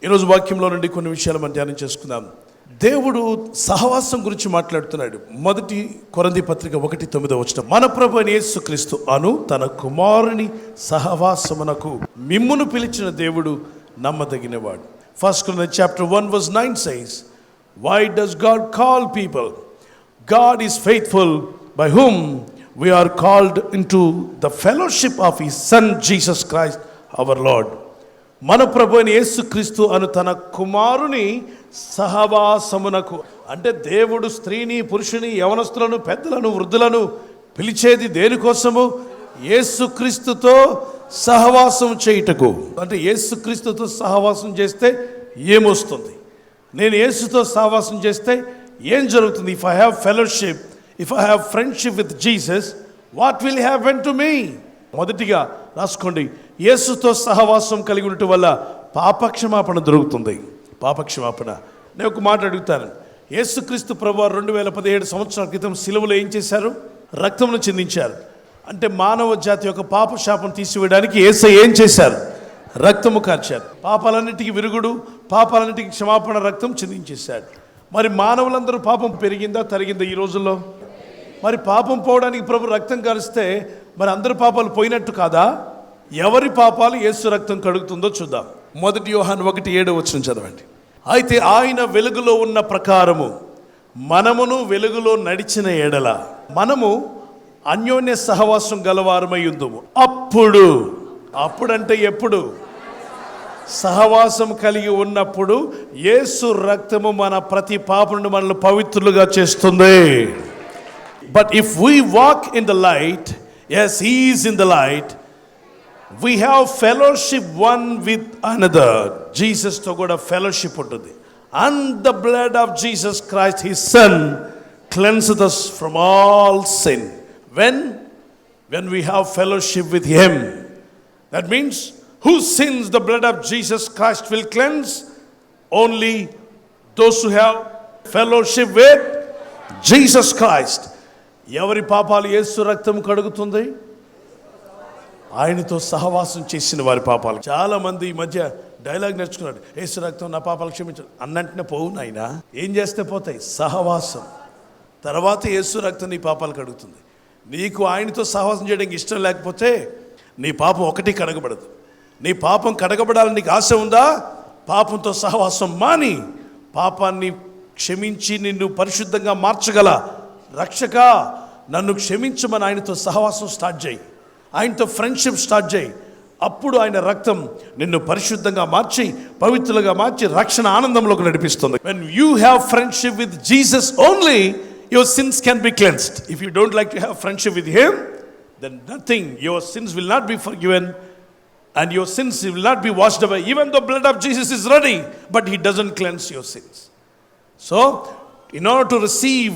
ఈరోజు వాక్యంలో నుండి కొన్ని విషయాలు మనం ధ్యానం చేసుకుందాం. దేవుడు సహవాసం గురించి మాట్లాడుతున్నాడు. 1 కొరింథీ పత్రిక 1:9 మన ప్రభు అయిన యేసుక్రీస్తు అను తన కుమారుని సహవాసమునకు మిమ్మును పిలిచిన దేవుడు నమ్మదగినవాడు. 1 Corinthians chapter 1 verse 9 says, why does God call people? God is faithful, by whom we are called into the fellowship of his son Jesus Christ our Lord. మన ప్రభు అయిన యేసుక్రీస్తు అను తన కుమారుని సహవాసమునకు, అంటే దేవుడు స్త్రీని, పురుషుని, యవనస్తులను, పెద్దలను, వృద్ధులను పిలిచేది దేనికోసము? యేసుక్రీస్తుతో సహవాసం చేయుటకు. అంటే యేసుక్రీస్తుతో సహవాసం చేస్తే ఏమొస్తుంది? నేను యేసుతో సహవాసం చేస్తే ఏం జరుగుతుంది? If I have fellowship, if I have friendship with Jesus, what will happen to me? మొదటిగా రాసుకోండి, యేసుతో సహవాసం కలిగి ఉండటం వల్ల పాపక్షమాపణ దొరుకుతుంది. పాపక్షమాపణ. నేను ఒక మాట అడుగుతాను. యేసుక్రీస్తు ప్రభువారు 2017 సంవత్సరాల క్రితం సిలువలో ఏం చేశారు? రక్తమును చిందించారు. అంటే మానవ జాతి యొక్క పాప శాపం తీసివేయడానికి యేసయ్య ఏం చేశారు? రక్తము కార్చారు. పాపాలన్నిటికీ విరుగుడు, పాపాలన్నిటికీ క్షమాపణ రక్తం చిందించేశాడు. మరి మానవులందరూ పాపం పెరిగిందా తరిగిందా ఈ రోజుల్లో? మరి పాపం పోవడానికి ప్రభు రక్తం కారిస్తే మరి అందరి పాపాలు పోయినట్టు కాదా? ఎవరి పాపాలు యేసు రక్తం కడుగుతుందో చూద్దాం. 1 యోహాను 1:7 చదవండి. అయితే ఆయన వెలుగులో ఉన్న ప్రకారము మనమును వెలుగులో నడిచిన ఎడల మనము అన్యోన్య సహవాసం గలవారమై ఉందుము. అప్పుడంటే ఎప్పుడు? సహవాసం కలిగి ఉన్నప్పుడు యేసు రక్తము మన ప్రతి పాపను మనల్ని పవిత్రులుగా చేస్తుంది. But if we walk in the light, yes, he is in the light, we have fellowship one with another. Jesus తో కూడా fellowship ఉంటుంది. And the blood of Jesus Christ his son cleanses us from all sin. When we have fellowship with him, that means whose sins the blood of Jesus Christ will cleanse? Only those who have fellowship with Jesus Christ. ఎవరి పాపాలు యేసు రక్తం కడుగుతుంది? ఆయనతో సహవాసం చేసిన వారి పాపాలు. చాలా మంది ఈ మధ్య డైలాగ్ నేర్చుకున్నాడు, యేసు రక్తం నా పాపాలు క్షమించాడు అన్నంటనే పోవు నాయనా. ఏం చేస్తే పోతాయి? సహవాసం. తర్వాత యేసు రక్తం నీ పాపాలు కడుగుతుంది. నీకు ఆయనతో సహవాసం చేయడానికి ఇష్టం లేకపోతే నీ పాపం ఒకటి కడగబడదు. నీ పాపం కడగబడాలని నీకు ఆశ ఉందా? పాపంతో సహవాసం మాని పాపాన్ని క్షమించి నిన్ను పరిశుద్ధంగా మార్చగల రక్షక నన్ను క్షమించమని ఆయనతో సహవాసం స్టార్ట్ చేయి. ఆయనతో ఫ్రెండ్షిప్ స్టార్ట్ చేయి. అప్పుడు ఆయన రక్తం నిన్ను పరిశుద్ధంగా మార్చి, పవిత్రులుగా మార్చి, రక్షణ ఆనందంలోకి నడిపిస్తుంది. When you have friendship with Jesus only, your sins can be cleansed. If you don't like to have friendship with him, then nothing, your sins will not be forgiven and your sins will not be washed away. Even the blood of Jesus is ready, but he doesn't cleanse your sins. So in order to receive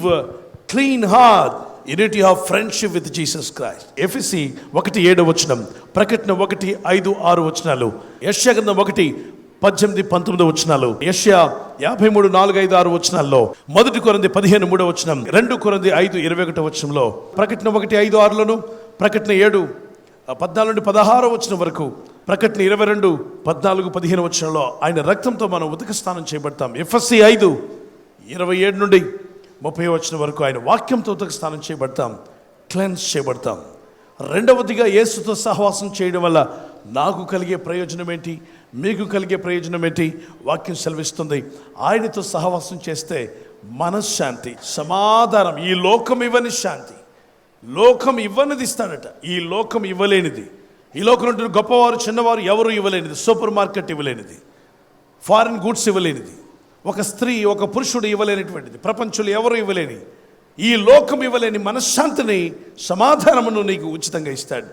clean heart, you need to have friendship with Jesus Christ. ఎఫెసీ 1:7, ప్రకటన 1:5-6, యెషయా గ్రంథం 1:18-19, యెషయా 53:4-5-6, 1 కొరింథీ 15:3, 2 కొరింథీ 5:21, ప్రకటన 1:5-6, ప్రకటన 7:14-16 వరకు, ప్రకటన 22:14-15 ఆయన రక్తంతో మనం ఉదక స్నానం చేయబడతాం. ఎఫెసీ 5:27-30 వరకు ఆయన వాక్యంతో ఉదక స్నానం చేయబడతాం, క్లెన్స్ చేయబడతాం. రెండవదిగా యేసుతో సహవాసం చేయడం వల్ల నాకు కలిగే ప్రయోజనం ఏంటి, మీకు కలిగే ప్రయోజనం ఏంటి? వాక్యం సెలవిస్తుంది. ఆయనతో సహవాసం చేస్తే మనశ్శాంతి, సమాధానం. ఈ లోకం ఇవ్వని శాంతి, లోకం ఇవ్వనిది ఇస్తాడట. ఈ లోకం ఇవ్వలేనిది, ఈ లోకం ఉంటున్న గొప్పవారు చిన్నవారు ఎవరు ఇవ్వలేనిది, సూపర్ మార్కెట్ ఇవ్వలేనిది, ఫారిన్ గూడ్స్ ఇవ్వలేనిది, ఒక స్త్రీ ఒక పురుషుడు ఇవ్వలేనిటువంటిది, ప్రపంచంలో ఎవరు ఇవ్వలేని, ఈ లోకం ఇవ్వలేని మనశ్శాంతిని, సమాధానమును నీకు ఉచితంగా ఇస్తాడు.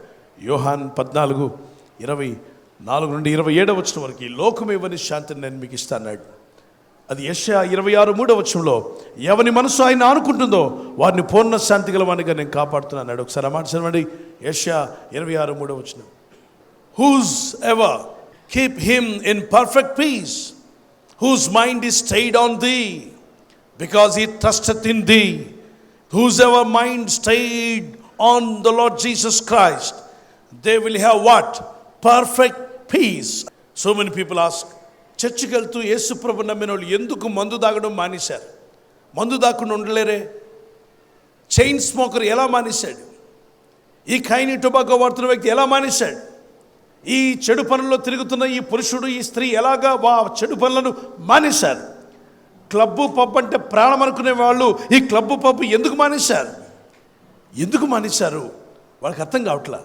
యోహాన్ 14:24-27 వరకు, ఈ లోకం ఇవ్వని శాంతిని నేను మీకు ఇస్తాన్నాడు. అది యెషయా 26:3 ఎవని మనసు ఆయన అనుకుంటుందో వారిని పూర్ణ శాంతి గలవానిగా నేను కాపాడుతున్నాడు. ఒకసారి ఆ మాట చదవండి. యెషయా 26:3, whose ever keep him in perfect peace whose mind is stayed on thee, because he trusteth in thee. Whosoever mind stayed on the Lord Jesus Christ, they will have what? Perfect peace. So many people ask, చర్చికి వెళ్తూ యేసు ప్రభు నమ్మిన వాళ్ళు ఎందుకు మందు తాగడం మానేశారు? మందు దాకుండా ఉండలేరే. Chain smoker ఎలా మానేశాడు? ఈ ఖైనీ టొబాకో వాడుతున్న వ్యక్తి ఎలా మానేశాడు? ఈ చెడు పనుల్లో తిరుగుతున్న ఈ పురుషుడు ఈ స్త్రీ ఎలాగా చెడు పనులను మానేశారు? క్లబ్బు పబ్ అంటే ప్రాణం అనుకునే వాళ్ళు ఈ క్లబ్బు పబ్ ఎందుకు మానేశారు? ఎందుకు మానేశారు? వాళ్ళకి అర్థం కావట్లా.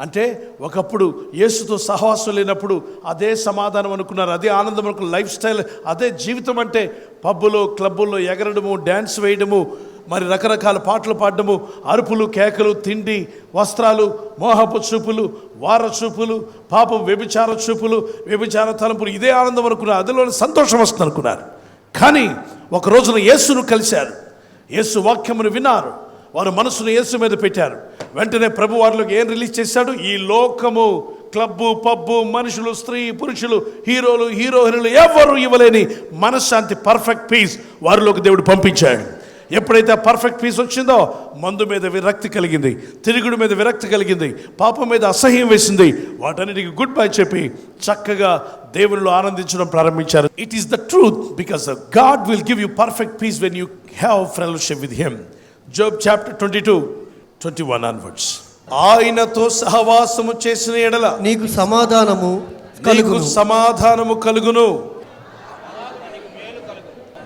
అంటే ఒకప్పుడు యేసుతో సహవాసం లేనప్పుడు అదే సమాధానం అనుకున్నారు, అదే ఆనందం అనుకున్న లైఫ్ స్టైల్, అదే జీవితం. అంటే పబ్బులో క్లబ్బుల్లో ఎగరడము, డ్యాన్స్ వేయడము, మరి రకరకాల పాటలు పాడడము, అరుపులు కేకలు, తిండి, వస్త్రాలు, మోహపు చూపులు, వార చూపులు, పాపం వ్యభిచార చూపులు, వ్యభిచార తలంపులు, ఇదే ఆనందం అనుకున్నారు, అదిలోనే సంతోషం వస్తుంది అనుకున్నారు. కానీ ఒక రోజున యేసును కలిశారు, యేసు వాక్యమును విన్నారు, వారు మనసును యేసు మీద పెట్టారు. వెంటనే ప్రభు వారిలోకి ఏం రిలీజ్ చేశాడు? ఈ లోకము, క్లబ్బు, పబ్బు, మనుషులు, స్త్రీ, పురుషులు, హీరోలు, హీరోయిన్లు ఎవరు ఇవ్వలేని మనశ్శాంతి, పర్ఫెక్ట్ పీస్ వారిలోకి దేవుడు పంపించాడు. ఎప్పుడైతే పర్ఫెక్ట్ పీస్ వచ్చిందో మందు మీద విరక్తి కలిగింది, తిరుగుడు మీద విరక్తి కలిగింది, పాపం మీద అసహ్యం వేసింది. వాటన్నిటికి గుడ్ బై చెప్పి చక్కగా దేవునిలో ఆనందించడం ప్రారంభించారు. It is the truth, because God will give you perfect peace when you have fellowship with him. Job chapter 22:21 onwards. ఆయనతో సహవాసము చేసిన ఎడల నీకు సమాధానము కలుగును.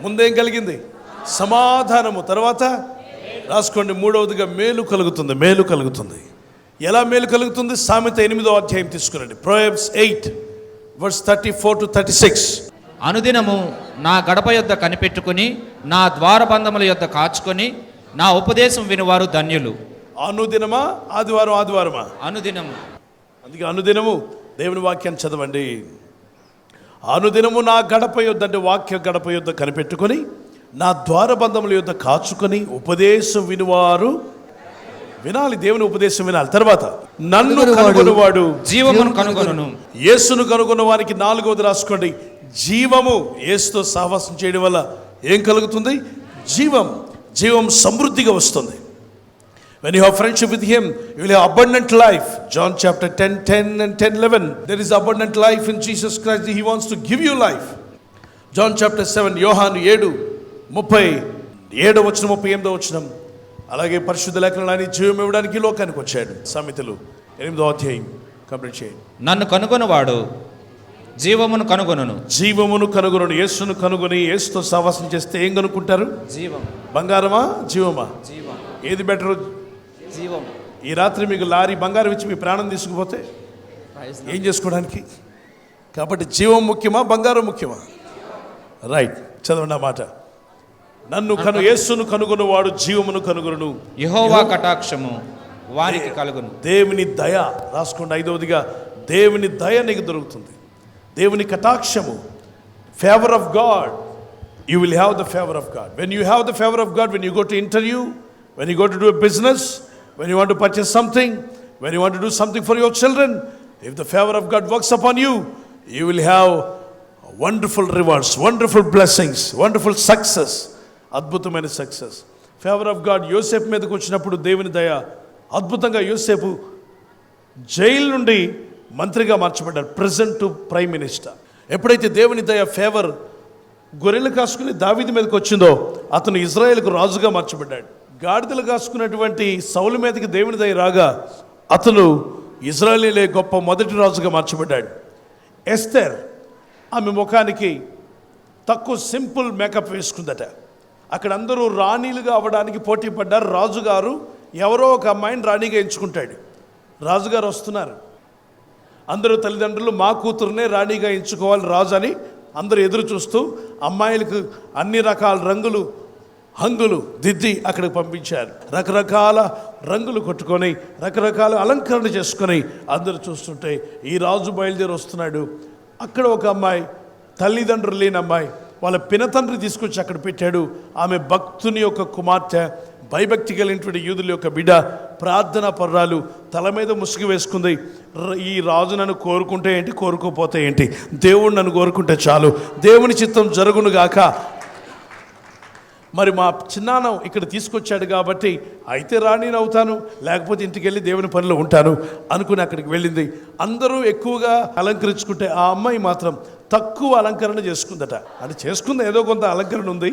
ముందేం కలిగింది? సమాధానము. తర్వాత రాసుకోండి, మూడవదిగా మేలు కలుగుతుంది. ఎలా మేలు కలుగుతుంది? సామెత 8వ అధ్యాయం తీసుకురండి. Proverbs 8:34-36. అనుదినము నా గడప యొద్ద కనిపెట్టుకుని, నా ద్వారబంధముల యొద్ద కాచుకొని, నా ఉపదేశం వినువారు ధన్యులు. అనుదినమా? ఆదివారమా? అనుదినము. అందుకే అనుదినము దేవుని వాక్యాన్ని చదవండి. అనుదినము నా గడప యొద్ద, అంటే వాక్య గడప యొద్ద కనిపెట్టుకొని, నా ద్వారబంధముల యొద్ద కాచుకొని, ఉపదేశం వినువారు వినాలి. దేవుని ఉపదేశం వినాలి. తర్వాత నన్ను కనుగొనువాడు జీవమును కనుగొనును. యేసును కనుగొన్న వారికి 4వది రాసుకోండి, జీవము. యేసుతో సహవాసం చేయడం వల్ల ఏం కలుగుతుంది? జీవం సమృద్ధిగా వస్తుంది. When you have friendship with him, you will have abundant life. John chapter 10:10 and 10:11. There is abundant life in Jesus Christ. He wants to give you life. John chapter 7, యోహాను 7:37-38. అలాగే పరిశుద్ధ లేఖనాన్ని జీవం ఇవ్వడానికి లోకానికి వచ్చాడు. సామెతలు 8వ అధ్యాయం కంప్లీట్ చేయండి. నన్ను కనుగొనవాడు జీవమును కనుగొనును. యేసును కనుగొని యేసుతో సహవాసం చేస్తే ఏం కనుక్కుంటారు? జీవం. బంగారమా జీవమా? జీవం. ఏది బెటర్? జీవం. ఈ రాత్రి మీకు లారీ బంగారం ఇచ్చి మీ ప్రాణం తీసుకుపోతే ఏం చేసుకోవడానికి? కాబట్టి జీవం ముఖ్యమా, బంగారం ముఖ్యమా? రైట్, చదవండి ఆ మాట. యేసును కనుగొనువాడు జీవమును కనుగొనును. యెహోవా కటాక్షము వారికి కలుగును. దేవుని దయ రాసుకోండి. 5వదిగా దేవుని దయ నీకు దొరుకుతుంది. దేవుని కటాక్షము, favour of God. You will have the favor of God. When you have the favor of God, when you go to interview, when you go to do a business, when you want to purchase something, when you want to do something for your children, if the favor of God works upon you, you will have wonderful rewards, wonderful blessings, wonderful success. అద్భుతమైన success. Favour of God యోసేపు మీదకి వచ్చినప్పుడు దేవుని దయ అద్భుతంగా. యోసేపు jail నుండి మంత్రిగా మార్చబడ్డాడు, ప్రెసిడెంట్ టు ప్రైమ్ మినిస్టర్. ఎప్పుడైతే దేవుని దయ ఫేవర్ గొర్రెలు కాసుకుని దావీదు మీదకి వచ్చిందో అతను ఇజ్రాయేల్కు రాజుగా మార్చబడ్డాడు. గాడిదలు కాసుకున్నటువంటి సౌలు మీదకి దేవుని దయ రాగా అతను ఇజ్రాయేలే గొప్ప మొదటి రాజుగా మార్చబడ్డాడు. ఎస్తేర్, ఆమె ముఖానికి తక్కువ సింపుల్ మేకప్ వేసుకుందట. అక్కడ అందరూ రాణీలుగా అవ్వడానికి పోటీ పడ్డారు. రాజుగారు ఎవరో ఒక అమ్మాయిని రాణిగా ఎంచుకుంటాడు. రాజుగారు వస్తున్నారు, అందరూ తల్లిదండ్రులు మా కూతురునే రాణిగా ఎంచుకోవాలి రాజు అని అందరూ ఎదురు చూస్తూ అమ్మాయిలకు అన్ని రకాల హంగులు దిద్ది అక్కడికి పంపించారు. రకరకాల రంగులు కొట్టుకొని రకరకాల అలంకరణ చేసుకొని అందరూ చూస్తుంటే ఈ రాజు బయలుదేరి వస్తున్నాడు. అక్కడ ఒక అమ్మాయి, తల్లిదండ్రులు లేని అమ్మాయి, వాళ్ళ పినతండ్రి తీసుకొచ్చి అక్కడ పెట్టాడు. ఆమె భక్తుని యొక్క కుమార్తె, భయభక్తి కలిగినటువంటి యూదుల యొక్క బిడ్డ, ప్రార్థనా పర్రాలు, తల మీద ముసుగు వేసుకుంది. ఈ రాజు నన్ను కోరుకుంటే ఏంటి, కోరుకోపోతే ఏంటి, దేవుడు నన్ను కోరుకుంటే చాలు, దేవుని చిత్తం జరుగునుగాక. మరి మా చిన్నాన్న ఇక్కడ తీసుకొచ్చాడు కాబట్టి అయితే రాణిని అవుతాను, లేకపోతే ఇంటికి వెళ్ళి దేవుని పనిలో ఉంటాను అనుకుని అక్కడికి వెళ్ళింది. అందరూ ఎక్కువగా అలంకరించుకుంటే ఆ అమ్మాయి మాత్రం తక్కువ అలంకరణ చేసుకుందట. అంటే చేసుకుంది, ఏదో కొంత అలంకరణ ఉంది,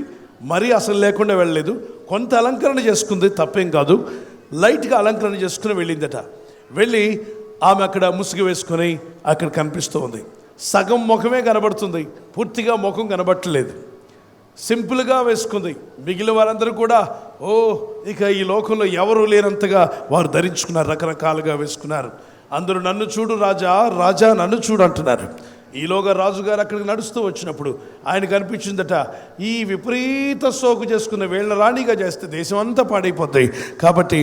మరీ అసలు లేకుండా వెళ్ళలేదు, కొంత అలంకరణ చేసుకుంది, తప్పేం కాదు. లైట్గా అలంకరణ చేసుకుని వెళ్ళిందట. వెళ్ళి ఆమె అక్కడ ముసుగు వేసుకొని అక్కడ కనిపిస్తూ ఉంది. సగం ముఖమే కనబడుతుంది, పూర్తిగా ముఖం కనబట్టలేదు. సింపుల్గా వేసుకుంది. మిగిలిన వారందరూ కూడా ఇక ఈ లోకంలో ఎవరు లేనంతగా వారు ధరించుకున్నారు, రకరకాలుగా వేసుకున్నారు. అందరూ నన్ను చూడు రాజా, రాజా నన్ను చూడు అంటున్నారు. ఈలోగా రాజుగారు అక్కడికి నడుస్తూ వచ్చినప్పుడు ఆయనకు అనిపించిందట, ఈ విపరీత సోకు చేసుకున్న వీళ్ళ రాణిగా చేస్తే దేశం అంతా పాడైపోతాయి, కాబట్టి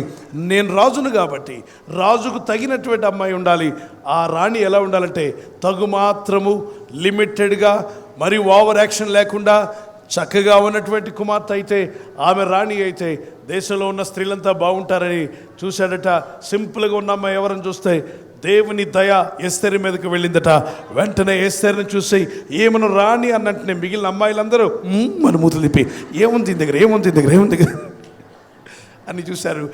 నేను రాజును కాబట్టి రాజుకు తగినటువంటి అమ్మాయి ఉండాలి. ఆ రాణి ఎలా ఉండాలంటే తగు మాత్రము, లిమిటెడ్గా, మరి ఓవర్ యాక్షన్ లేకుండా చక్కగా ఉన్నటువంటి కుమార్తె అయితే, ఆమె రాణి అయితే దేశంలో ఉన్న స్త్రీలంతా బాగుంటారని చూశాడట. సింపుల్గా ఉన్న అమ్మాయి ఎవరని చూస్తే దేవుని దయ ఎస్తేరు మీదకి వెళ్ళిందట. వెంటనే ఎస్తేరుని చూసి ఏమను రాణి అన్నట్టునే మిగిలిన అమ్మాయిలందరూ మన మూతులు తిప్పి ఏముంది దగ్గర, ఏముంది దగ్గర, ఏముంది దగ్గర అని చూశారు.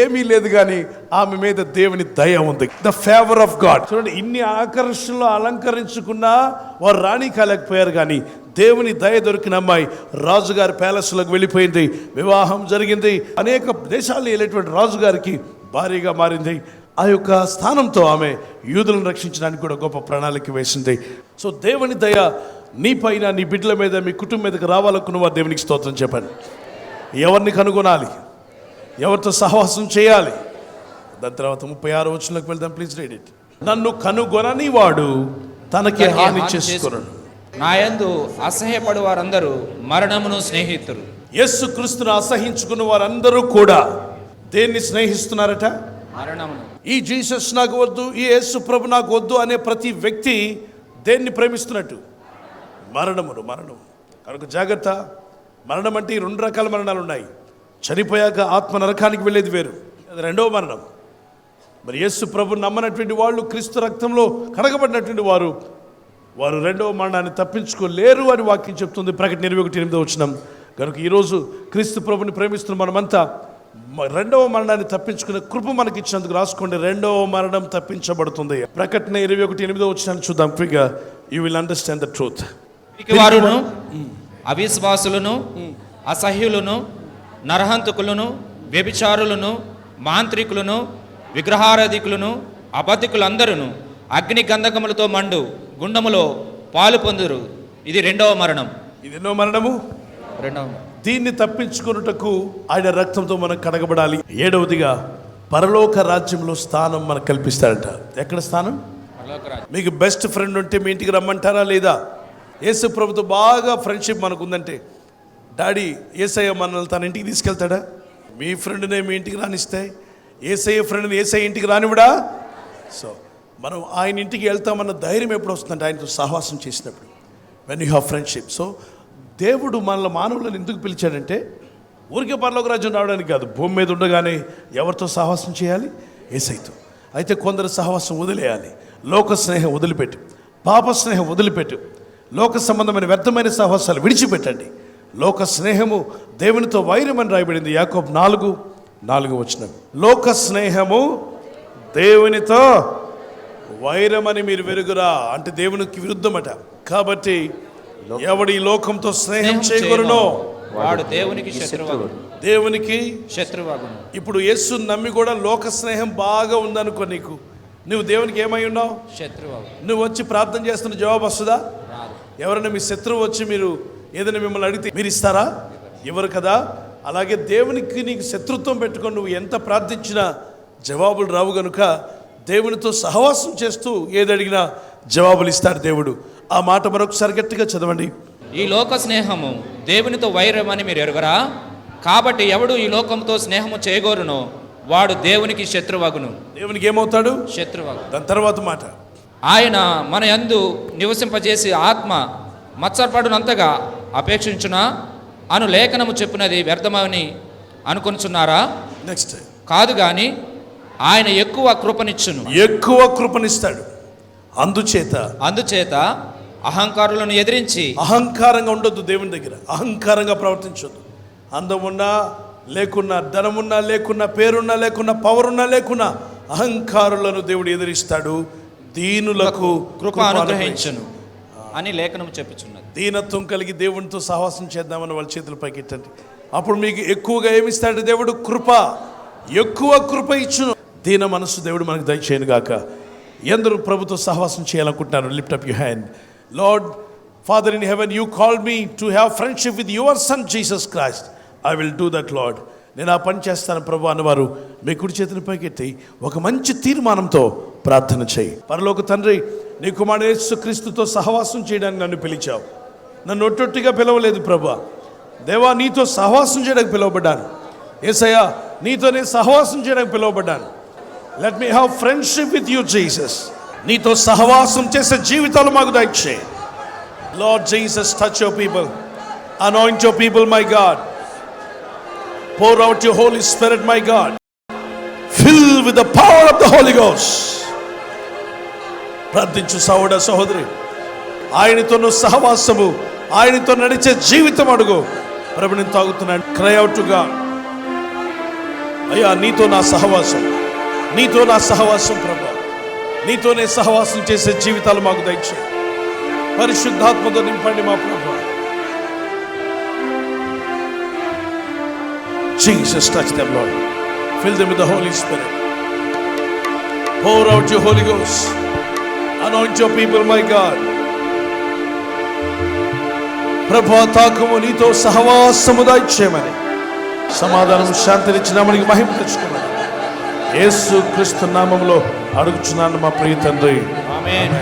ఏమీ లేదు, కానీ ఆమె మీద దేవుని దయ ఉంది, ద ఫేవర్ ఆఫ్ గాడ్. చూడండి, ఇన్ని ఆకర్షణలో అలంకరించుకున్నా వారు రాణి కాలేకపోయారు, కానీ దేవుని దయ దొరికిన అమ్మాయి రాజుగారి ప్యాలెస్లోకి వెళ్ళిపోయింది. వివాహం జరిగింది. అనేక దేశాలు వెళ్ళేటువంటి రాజుగారికి భార్యగా మారింది. ఆ యొక్క స్థానంతో ఆమె యూదులను రక్షించడానికి కూడా గొప్ప ప్రణాళిక వేసింది. సో దేవుని దయ నీ పైన, నీ బిడ్డల మీద, మీ కుటుంబం మీదకి రావాలనుకున్న వారు దేవునికి స్తోత్రం చెప్పండి. ఎవరిని కనుగొనాలి, ఎవరితో సహవాసం చేయాలి? దాని తర్వాత 36వ వచనంలోకి వెళ్దాం. Please read it. నన్ను కనుగొనని వాడు తనకి హాని చేసుకొనడు. నాయందు అసహ్యపడు వారందరూ మరణమును స్నేహితులు. యేసు క్రీస్తును అసహించుకున్న వారందరూ కూడా దేన్ని స్నేహిస్తున్నారట? మరణమును. ఈ జీసస్ నాకు వద్దు, ఈ యేసు ప్రభు నాకు వద్దు అనే ప్రతి వ్యక్తి దేన్ని ప్రేమిస్తున్నట్టు? మరణమును. మరణం కనుక జాగ్రత్త. మరణం అంటే 2 రకాల మరణాలు ఉన్నాయి. చనిపోయాక ఆత్మ నరకానికి వెళ్ళేది వేరు, అది రెండవ మరణం. మరి యేసు ప్రభు నమ్మనటువంటి వాళ్ళు, క్రీస్తు రక్తంలో కడగబడినటువంటి వారు, వారు రెండవ మరణాన్ని తప్పించుకోలేరు అని వాక్యం చెప్తుంది. ప్రకటన 21:8 వచనం. కనుక ఈరోజు క్రీస్తు ప్రభుని ప్రేమిస్తున్న మనమంతా రెండవ మరణాన్ని తప్పించుకునే కృప మనకి ఇచ్చినందుకు రాసుకోండి. రెండవ మరణం తప్పించబడుతుంది. ప్రకటన 21:8 వచనాన్ని చూద్దాం ఫ్రీగా. You will understand the truth. వారును, అవిశ్వాసులను, అసహ్యులను, నరహంతకులను, వ్యభిచారులను, మాంత్రికులను, విగ్రహారాధికులను, అబద్ధికులందరూ అగ్ని గంధకములతో మండు గుండములో పాలు పొందురు. ఇది రెండవ మరణం. ఇది ఎన్నో మరణము? రెండవ. దీన్ని తప్పించుకున్నటకు ఆయన రక్తంతో మనం కడగబడాలి. 7వదిగా పరలోక రాజ్యంలో స్థానం మనకు కల్పిస్తాడంట. ఎక్కడ స్థానం? మీకు బెస్ట్ ఫ్రెండ్ ఉంటే మీ ఇంటికి రమ్మంటారా లేదా? యేసు ప్రభుతో బాగా ఫ్రెండ్షిప్ మనకు ఉందంటే, డాడీ యేసయ్య మనల్ని తన ఇంటికి తీసుకెళ్తాడా? మీ ఫ్రెండ్నే మీ ఇంటికి రానిస్తే యేసయ్య ఫ్రెండ్ని యేసయ్య ఇంటికి రానివ్వడా? సో మనం ఆయన ఇంటికి వెళ్తామన్న ధైర్యం ఎప్పుడు వస్తుందంటే ఆయనతో సహవాసం చేసినప్పుడు, when you have friendship. So దేవుడు మనల్ని, మానవులను ఎందుకు పిలిచాడంటే ఊరికే పరలోక రాజ్యం రావడానికి కాదు. భూమి మీద ఉండగానే ఎవరితో సహవాసం చేయాలి? యేసయ్యతో. అయితే కొందరు సహవాసం వదిలేయాలి. లోక స్నేహం వదిలిపెట్టు, పాప స్నేహం వదిలిపెట్టు, లోక సంబంధమైన వ్యర్థమైన సహవాసాలు విడిచిపెట్టండి. లోక స్నేహము దేవునితో వైరమని రాయబడింది. యాకోబు 4:4 వచనం. లోక స్నేహము దేవునితో వైరమని మీరు వెరుగురా, అంటే దేవునికి విరుద్ధమట. కాబట్టి ఎవడు ఈ లోకంతో స్నేహం చేయగలనో వాడు దేవునికి శత్రువు. దేవునికి శత్రువు. ఇప్పుడు యేసు నమ్మి కూడా లోక స్నేహం బాగా ఉందనుకో, నీకు నువ్వు దేవునికి ఏమై ఉన్నావు? శత్రువు. నువ్వు వచ్చి ప్రార్థన చేస్తున్న జవాబు వస్తుందా? ఎవరైనా మీ శత్రువు వచ్చి మీరు ఏదైనా మిమ్మల్ని అడిగితే మీరు ఇస్తారా? ఇవ్వరు కదా. అలాగే దేవునికి నీకు శత్రుత్వం పెట్టుకొని నువ్వు ఎంత ప్రార్థించినా జవాబులు రావు. గనుక దేవునితో సహవాసం చేస్తూ ఏది అడిగినా జవాబులు ఇస్తాడు దేవుడు. ఆ మాట మరొకసారి గట్టిగా చదవండి. ఈ లోక స్నేహము దేవునితో వైరమని మీరు ఎరుగరా? కాబట్టి ఎవడు ఈ లోకంతో స్నేహము చేయగోరునో వాడు దేవునికి శత్రువగును. దేవునికి ఏమవుతాడు? శత్రువగు. దాని తర్వాత మాట, ఆయన మన యందు నివసింపజేసి ఆత్మ మత్సరపడునంతగా అపేక్షించునా అను లేఖనము చెప్పినది వ్యర్థమని అనుకొనుచున్నారా? నెక్స్ట్. కాదు గాని ఆయన ఎక్కువ కృపనిచ్చును. ఎక్కువ కృపనిస్తాడు. అందుచేత అహంకారులను ఎదిరించి, అహంకారంగా ఉండొద్దు. దేవుని దగ్గర అహంకారంగా ప్రవర్తించొద్దు. అందం ఉన్నా లేకున్నా, ధనమున్నా లేకున్నా, పేరున్నా లేకున్నా, పవర్ ఉన్నా లేకున్నా, అహంకారులను దేవుడు ఎదిరిస్తాడు. దీనులకు కృప అనుగ్రహించును. అని లేఖనం చెప్పుచున్నది. దీనత్వం కలిగి దేవునితో సహవాసం చేద్దామని వాళ్ళ చేతుల పైకి ఎట్టండి. అప్పుడు మీకు ఎక్కువగా ఏమిస్తాడు దేవుడు? కృప, ఎక్కువ కృప ఇచ్చును. దీన మనసు దేవుడు మనకు దయచేయను గాక. ఎందరూ ప్రభుతో సహవాసం చేయాలనుకుంటున్నారు? Lift up your hand. Lord father in heaven, you call me to have friendship with your son Jesus Christ. I will do that lord. నేను ఆ పని చేస్తాను ప్రభు అన్నవారు మీ కుడి చేతిని పైకెత్తి ఒక మంచి తీర్మానంతో ప్రార్థన చేయి. పరలోక తండ్రి, నీ కుమారుడు యేసుక్రీస్తుతో సహవాసం చేయడానికి నన్ను పిలిచావు. నన్ను ఒట్టొట్టిగా పిలవలేదు ప్రభు. దేవా, నీతో సహవాసం చేయడానికి పిలువబడ్డాను. యేసయ్యా, నీతో నేను సహవాసం చేయడానికి పిలువబడ్డాను. Let me have friendship with you Jesus. నీతో సహవాసం చేసే జీవితాలు మాకు దయచేయి. Lord Jesus, touch your people, anoint your people my God. Pour out your Holy Spirit, my God. Fill with the power of the Holy Ghost. ప్రార్థించు సహోదర సహోదరి, ఆయనతో నువ్వు సహవాసము, ఆయనతో నడిచే జీవితం అడుగు. ప్రభు, నేను తాగుతున్నాను. Cry out to God. అయ్యా, నీతో నా సహవాసం, నీతో నా సహవాసం ప్రభు. నీతోనే సహవాసం చేసే జీవితాలు మాకు దయచేయి. పరిశుద్ధాత్మతో నింపండి మా ప్రభు. Jesus, touch them, Lord. Fill them with the Holy Spirit. Pour out your Holy Ghost. Anoint your people, my God. ప్రభు, తాకుము, నీతో సహవాసము దయచేయమని, సమాధానం శాంతినిచ్చిన మనకి మహిమ తెచ్చుకోమని యేసు క్రీస్తు నామములో అడుగుచున్నాను మా ప్రియ తండ్రి. ఆమేన్.